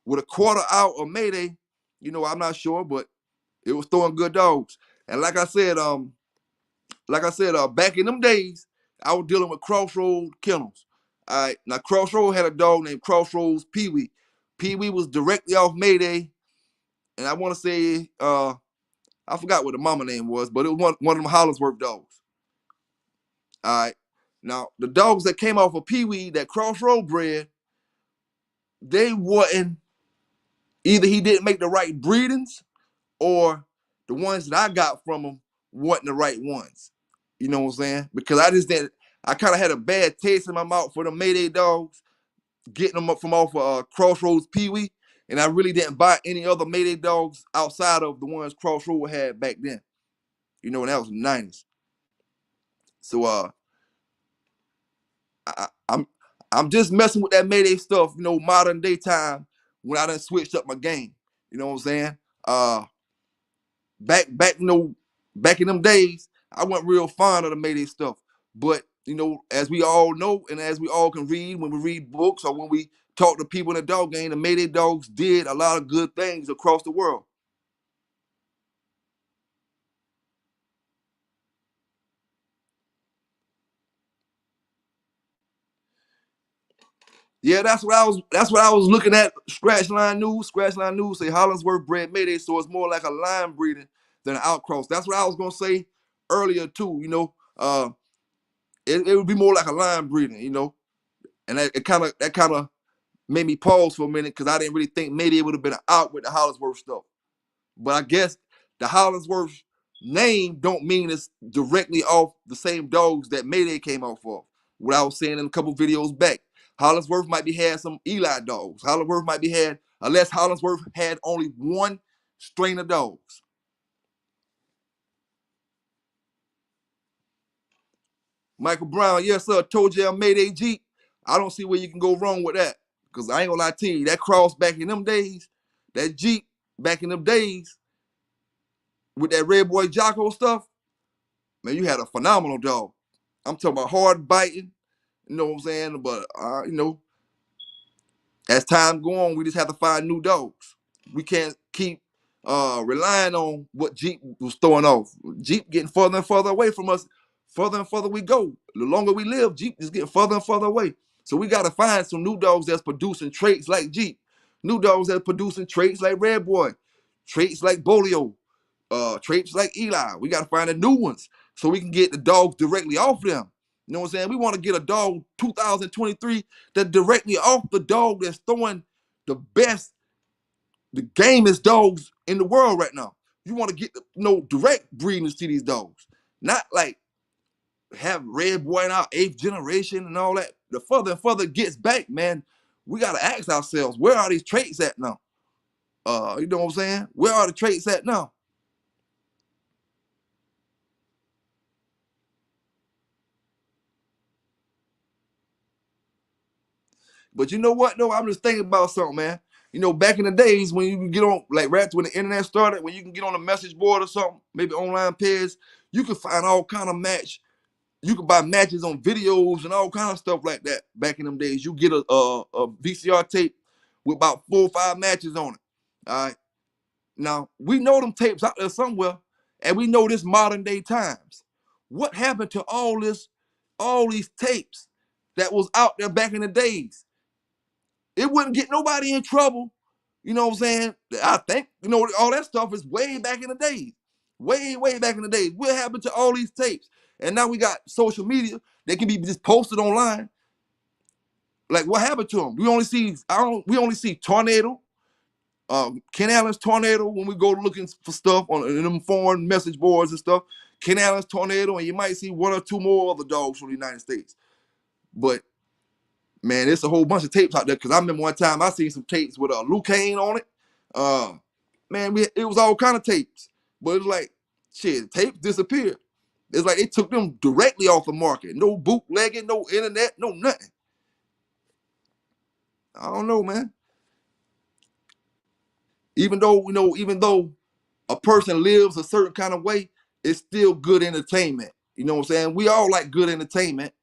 with a quarter out of Mayday. I'm not sure, but it was throwing good dogs. And back in them days, I was dealing with Crossroad Kennels. All right, now Crossroad had a dog named Crossroads Pee Wee. Pee Wee was directly off Mayday, and I want to say I forgot what the mama name was, but it was one of them Hollisworth dogs. All right, now the dogs that came off of Pee Wee that Crossroad bred, they wasn't either he didn't make the right breedings or the ones that I got from him wasn't the right ones. You know what I'm saying? Because I just didn't. I kind of had a bad taste in my mouth for the Mayday dogs, getting them up from off of Crossroads Pee Wee, and I really didn't buy any other Mayday dogs outside of the ones Crossroad had back then. And that was the '90s. So I'm just messing with that Mayday stuff, modern day time when I done switched up my game. You know what I'm saying? Back in them days, I wasn't real fond of the Mayday stuff. But as we all know, and as we all can read when we read books or when we talk to people in the dog game, the Mayday dogs did a lot of good things across the world. Yeah, that's what I was looking at. Scratchline News say Hollinsworth bred Mayday, so it's more like a line breeding than an outcross. That's what I was gonna say earlier too. It would be more like a line breeding. And that kind of made me pause for a minute because I didn't really think maybe it would have been out with the Hollinsworth stuff. But I guess the Hollinsworth name don't mean it's directly off the same dogs that Mayday came off of. What I was saying in a couple videos back. Hollinsworth might be had some Eli dogs. Hollinsworth might be had, unless Hollinsworth had only one strain of dogs. Michael Brown, yes sir, told you I made a Jeep. I don't see where you can go wrong with that. Because I ain't gonna lie to you, that cross back in them days, that Jeep back in them days, with that Red Boy Jocko stuff, man, you had a phenomenal dog. I'm talking about hard biting, you know what I'm saying? But, as time go on, we just have to find new dogs. We can't keep relying on what Jeep was throwing off. Jeep getting further and further away from us. Further and further we go. The longer we live, Jeep is getting further and further away. So we got to find some new dogs that's producing traits like Jeep. New dogs that are producing traits like Red Boy, traits like Bolio, traits like Eli. We got to find the new ones so we can get the dogs directly off them. You know what I'm saying? We want to get a dog 2023 that directly off the dog that's throwing the best, the gamest dogs in the world right now. You want to get direct breeding to these dogs, not like have Red Boy in our 8th generation and all that. The further and further it gets back, man, we got to ask ourselves, where are these traits at now? You know what I'm saying? Where are the traits at now? But you know what, though? I'm just thinking about something, man. You know, back in the days when you can get on, like right when the internet started, when you can get on a message board or something, maybe online pairs, you can find all kind of match. You can buy matches on videos and all kind of stuff like that. Back in them days, you get a VCR tape with about 4 or 5 matches on it. All right. Now we know them tapes out there somewhere, and we know this modern day times. What happened to all these tapes that was out there back in the days? It wouldn't get nobody in trouble. You know what I'm saying? I think, all that stuff is way back in the days. Way, way back in the days. What happened to all these tapes? And now we got social media. They can be just posted online. Like, what happened to them? We only see Tornado, Ken Allen's Tornado when we go looking for stuff on in them foreign message boards and stuff. Ken Allen's Tornado, and you might see 1 or 2 more other dogs from the United States. But man, there's a whole bunch of tapes out there. Cause I remember one time I seen some tapes with a Luke Kane on it. Man, it was all kind of tapes. But it was like, shit, tapes disappeared. It's like they took them directly off the market. No bootlegging, no internet, no nothing. I don't know, man. Even though a person lives a certain kind of way, it's still good entertainment. You know what I'm saying? We all like good entertainment.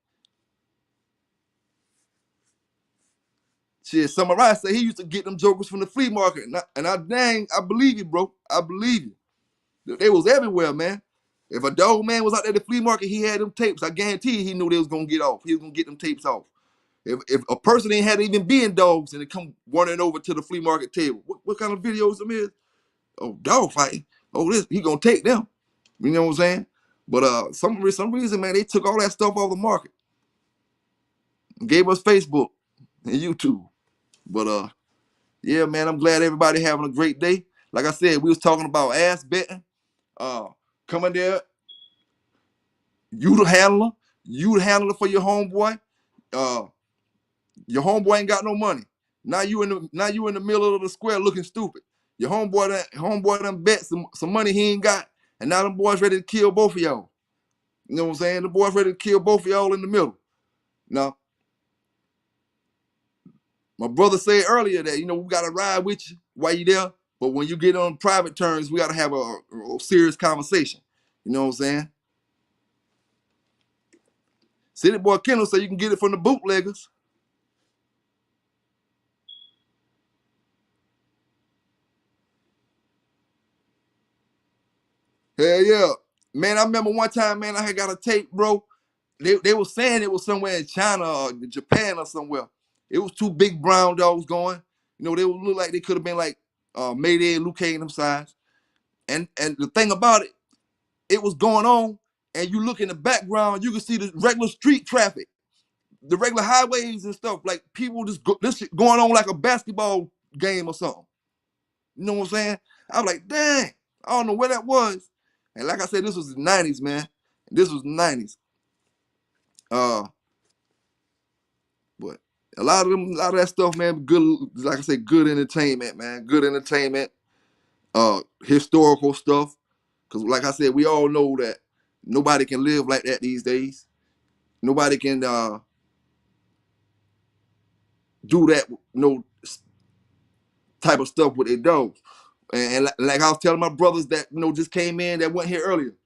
Shit, Samurai said he used to get them jokers from the flea market. I believe you, bro. I believe you. They was everywhere, man. If a dog man was out there at the flea market, he had them tapes. I guarantee he knew they was gonna get off. He was gonna get them tapes off. If a person ain't had to even be in dogs and they come running over to the flea market table, what kind of videos them is? Oh, dog fighting. Oh, this he gonna take them. You know what I'm saying? But some reason, man, they took all that stuff off the market and gave us Facebook and YouTube. But yeah, man, I'm glad everybody having a great day. Like I said, we was talking about ass betting. Coming there, you the handler for your homeboy. Uh, your homeboy ain't got no money. Now you in the middle of the square looking stupid. Your homeboy done bet some money he ain't got, and now them boys ready to kill both of y'all. You know what I'm saying? The boys ready to kill both of y'all in the middle. Now, my brother said earlier that we gotta ride with you while you there, but when you get on private terms, we gotta have a serious conversation. You know what I'm saying? City Boy Kennel said you can get it from the bootleggers. Hell yeah. Man, I remember one time, man, I had got a tape, bro. They were saying it was somewhere in China or Japan or somewhere. It was 2 big brown dogs going. They would look like they could have been like Mayday and Luke Cage them size. And the thing about it, it was going on, and you look in the background, you can see the regular street traffic, the regular highways and stuff, like people this shit going on like a basketball game or something. You know what I'm saying? I was like, dang, I don't know where that was. And like I said, this was the 90s, man. This was the 90s. Uh, but a lot of that stuff, man, good, like I said, good entertainment, man. Good entertainment, historical stuff. Cause like I said, we all know that nobody can live like that these days. Nobody can do that, type of stuff with their dogs. And like I was telling my brothers that just came in that went here earlier.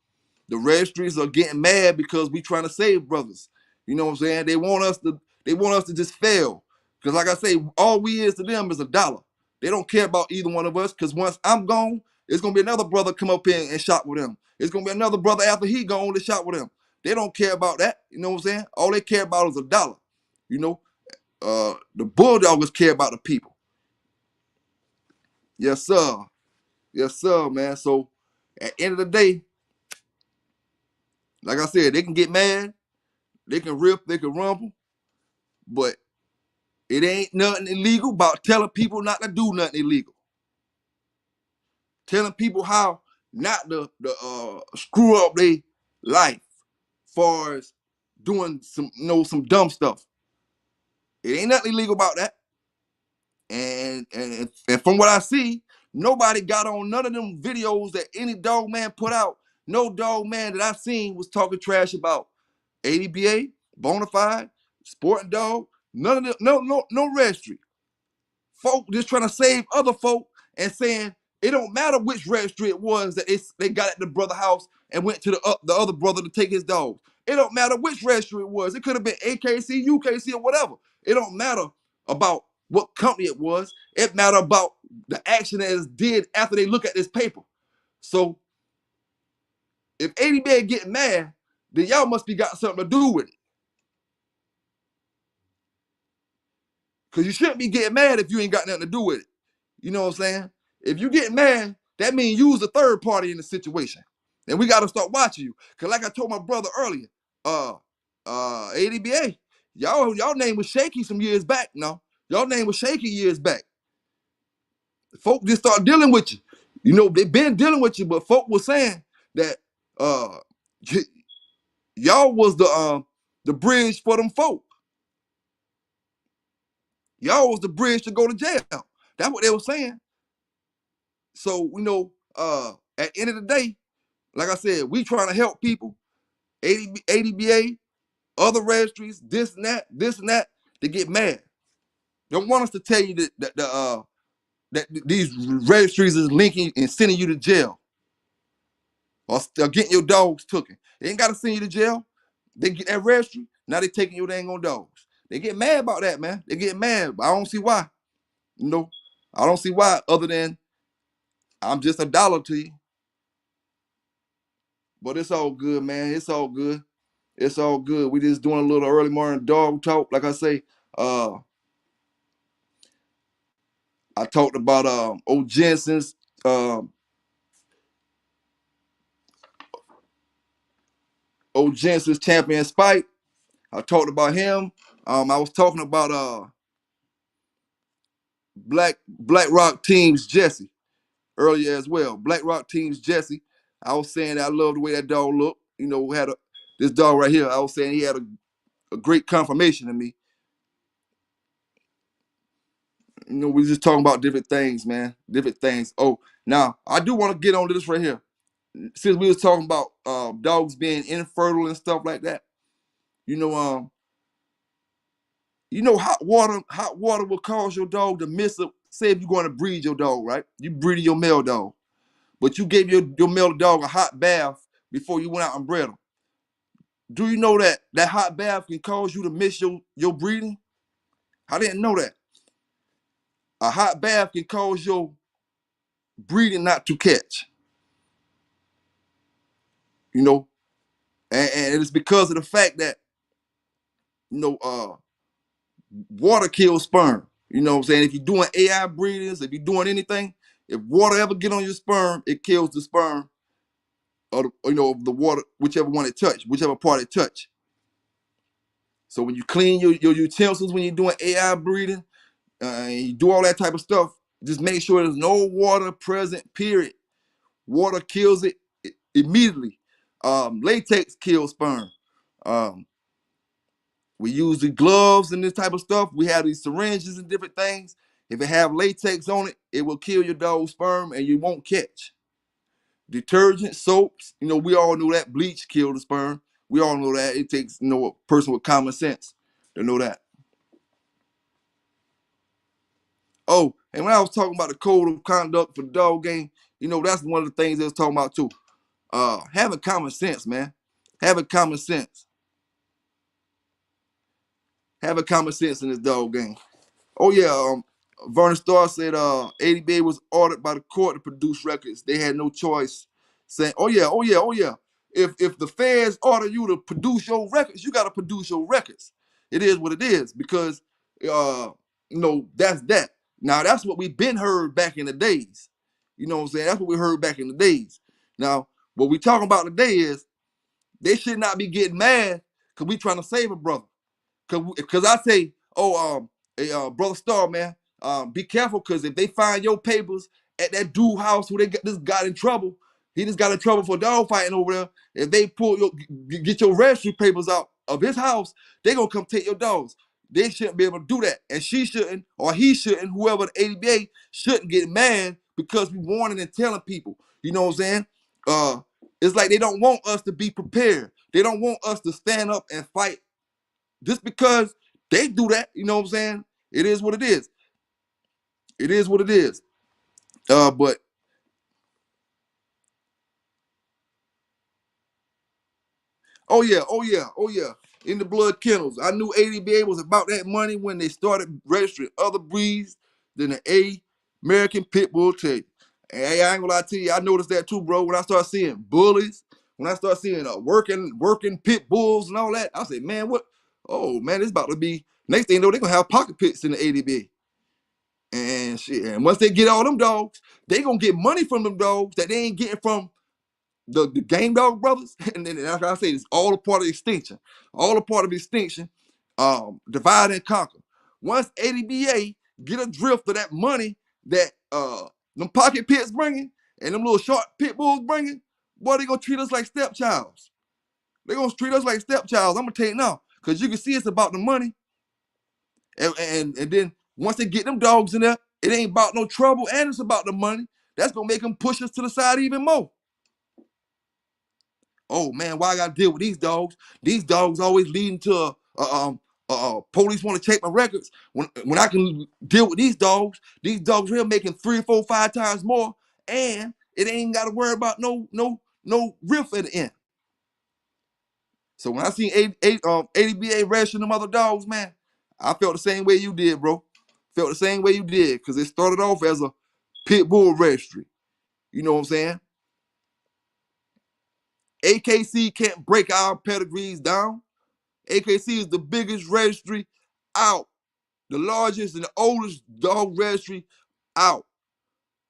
The registries are getting mad because we trying to save brothers. You know what I'm saying? They want us to just fail. Because like I say, all we is to them is a dollar. They don't care about either one of us. Because once I'm gone, it's gonna be another brother come up here and shop with them. It's gonna be another brother after he gone to shop with them. They don't care about that. You know what I'm saying? All they care about is a dollar. The bulldoggers care about the people. Yes, sir. Yes, sir, man. So at the end of the day, like I said, they can get mad, they can rip, they can rumble, but it ain't nothing illegal about telling people not to do nothing illegal. Telling people how not to screw up their life, far as doing some dumb stuff. It ain't nothing illegal about that. And from what I see, nobody got on none of them videos that any dog man put out. No dog man that I've seen was talking trash about ADBA, Bonafide, Sporting Dog, none of them, no registry. Folk just trying to save other folk and saying it don't matter which registry it was that they got at the brother house and went to the other brother to take his dogs. It don't matter which registry it was. It could have been AKC, UKC, or whatever. It don't matter about what company it was. It matter about the action that is did after they look at this paper. So if ADBA getting mad, then y'all must be got something to do with it. Because you shouldn't be getting mad if you ain't got nothing to do with it. You know what I'm saying? If you get mad, that means you was the third party in the situation. And we got to start watching you. Because like I told my brother earlier, ADBA, y'all name was shaky some years back. No, y'all name was shaky years back. Folk just start dealing with you. You know, they been dealing with you, but folk was saying that y'all was the bridge for them folk. Y'all was the bridge to go to jail. That's what they were saying. So, at the end of the day, like I said, we trying to help people, ADBA, other registries, this and that, to get mad. Don't want us to tell you that these registries is linking and sending you to jail or getting your dogs taken. They ain't got to send you to jail. They get that registry, now they taking your dang on dogs. They get mad about that, man. They get mad, but I don't see why. I don't see why other than I'm just a dollar to you. But it's all good, man. It's all good. It's all good. We just doing a little early morning dog talk. Like I say, I talked about old Jensen's old Jensen's champion Spike. I talked about him. I was talking about Black Rock Team's Jesse earlier as well. Black Rock Team's Jesse. I was saying that I love the way that dog looked. This dog right here. I was saying he had a great confirmation to me. We just talking about different things, man. Different things. Oh, now I do want to get on to this right here. Since we was talking about dogs being infertile and stuff like that, hot water will cause your dog to miss a. Say if you're going to breed your dog, right? You breeding your male dog, but you gave your male dog a hot bath before you went out and bred him. Do you know that hot bath can cause you to miss your breeding? I didn't know that. A hot bath can cause your breeding not to catch. You know, and it's because of the fact that water kills sperm. You know what I'm saying? If you're doing AI breedings, if you're doing anything, if water ever get on your sperm, it kills the sperm or the water, whichever one it touch, whichever part it touch. So when you clean your utensils when you're doing AI breeding, and you do all that type of stuff, just make sure there's no water present, period. Water kills it immediately. Latex kills sperm. We use the gloves and this type of stuff. We have these syringes and different things. If it have latex on it, it will kill your dog's sperm and you won't catch. Detergent, soaps, we all know that bleach kills the sperm. We all know that. It takes, a person with common sense to know that. Oh, and when I was talking about the code of conduct for the dog game, that's one of the things they was talking about too. Having common sense, man. Having common sense. Having common sense in this dog game. Oh yeah, Vernon Starr said ADBA was ordered by the court to produce records. They had no choice. Saying, oh yeah. If the feds order you to produce your records, you got to produce your records. It is what it is because that's that. Now that's what we've been heard back in the days. You know what I'm saying? That's what we heard back in the days. Now, what we talking about today is they should not be getting mad because we trying to save a brother. Cause I say, hey, brother Star, man, be careful, cause if they find your papers at that dude house who just got in trouble, he just got in trouble for dog fighting over there. If they get your registry papers out of his house, they gonna come take your dogs. They shouldn't be able to do that, and she shouldn't, or he shouldn't. Whoever the ADBA shouldn't get mad because we warning and telling people. You know what I'm saying? It's like they don't want us to be prepared. They don't want us to stand up and fight just because they do that. You know what I'm saying? It is what it is. It is what it is. But oh yeah, oh yeah, oh yeah. In the blood kennels, I knew ADBA was about that money when they started registering other breeds than the American Pit Bull Terrier. And hey, I ain't gonna lie to you, I noticed that too, bro. When I start seeing bullies, when I start seeing working pit bulls and all that, I say, man, what? Oh man, it's about to be. Next thing you know, they're gonna have pocket pits in the ADBA. And shit. And once they get all them dogs, they gonna get money from them dogs that they ain't getting from the game dog brothers. And then like I say, it's all a part of extinction. All a part of extinction. Divide and conquer. Once ADBA get a drift of that money that them pocket pits bringing and them little short pit bulls bringing, boy, they gonna treat us like stepchilds. They gonna treat us like stepchilds. I'm gonna tell you now, cause you can see it's about the money. And then once they get them dogs in there, it ain't about no trouble and it's about the money. That's gonna make them push us to the side even more. Oh man, why I gotta deal with these dogs? These dogs always leading to police want to check my records. When I can deal with these dogs here making 3, 4, 5 times more, and it ain't gotta worry about no riff at the end. So when I seen ADBA ration them other dogs, man, I felt the same way you did, bro. Felt the same way you did, because it started off as a pit bull registry. You know what I'm saying? AKC can't break our pedigrees down. AKC is the biggest registry out, the largest and the oldest dog registry out.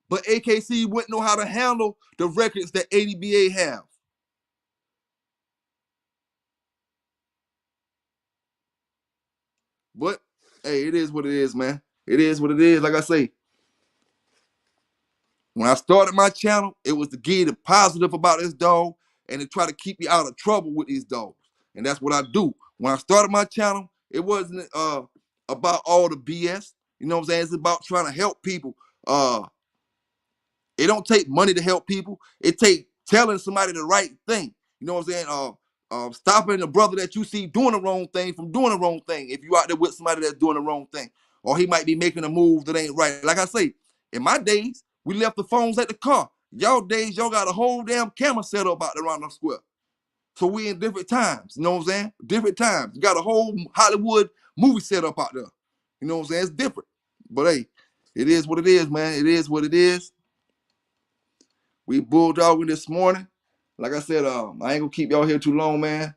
But AKC wouldn't know how to handle the records that ADBA have. But hey, it is what it is, man. It is what it is. Like I say, when I started my channel, it was to give the positive about this dog and to try to keep you out of trouble with these dogs. And that's what I do. When I started my channel, it wasn't about all the BS. You know what I'm saying? It's about trying to help people. It don't take money to help people. It take telling somebody the right thing. You know what I'm saying? Stopping the brother that you see doing the wrong thing from doing the wrong thing. If you out there with somebody that's doing the wrong thing, or he might be making a move that ain't right. Like I say, in my days, we left the phones at the car. Y'all days, y'all got a whole damn camera set up out there around the square. So we in different times. You know what I'm saying? Different times. You got a whole Hollywood movie set up out there. You know what I'm saying? It's different. But hey, it is what it is, man. It is what it is. We bulldogging this morning. Like I said, I ain't gonna keep y'all here too long, man.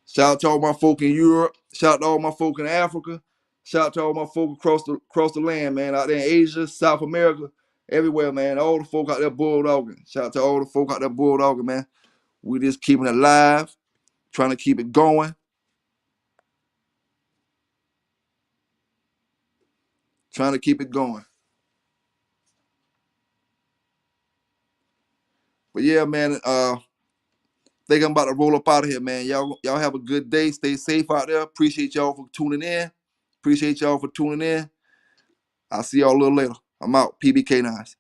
Shout out to all my folk in Europe. Shout out to all my folk in Africa. Shout out to all my folk across the land, man. Out there in Asia, South America, everywhere, man. All the folk out there bulldogging. Shout out to all the folk out there bulldogging, man. We just keeping it alive, trying to keep it going. Trying to keep it going. But yeah, man, think I'm about to roll up out of here, man. Y'all have a good day. Stay safe out there. Appreciate y'all for tuning in. Appreciate y'all for tuning in. I'll see y'all a little later. I'm out. PBK9s.